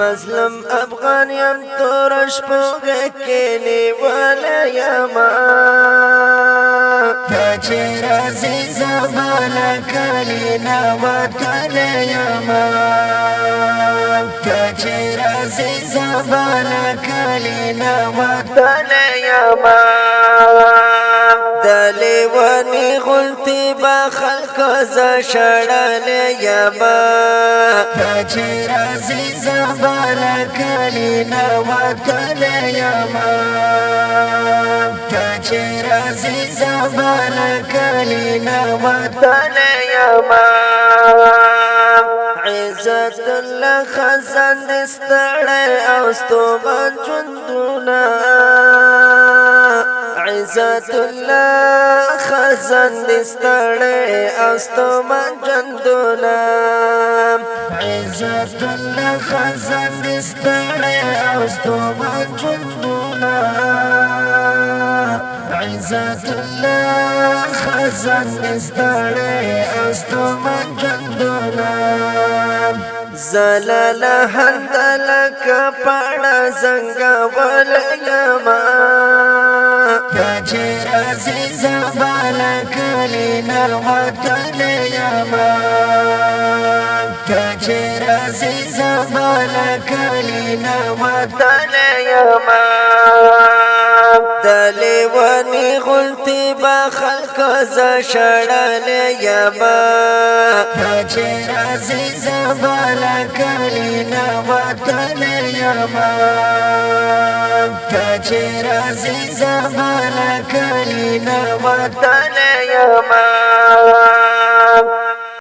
مظلوم افغان یم تورش پوغه کینی والا یما کچی رازی زبالا کلینا وطن یما کچی رازی زبالا کلینا وطن یما دلی ونی غلطی با خلق ز شړل یما کچی رازی زبالا کلینا وطن یما کچی رازی زبالا کلینا وطن یما عزت الله خزان دستړی او ستومن ژوندونه عزت الله خزان دستړی او ستومن ژوندونه عزت الله خزان دستړی او ستومن ژوندونه عزت الله خزان دستړی او ستومن ژوندونه زلال هندل کپړه زنګ ول یما کچی رازی زبالا کلینا وطن یما کچی رازی زبالا کلینا وطن یما دلی ونی غلطی با خلق ز شړل یما کچی رازی زبالا کلینا وطن یما کچی رازی زبالا کلینا وطن یما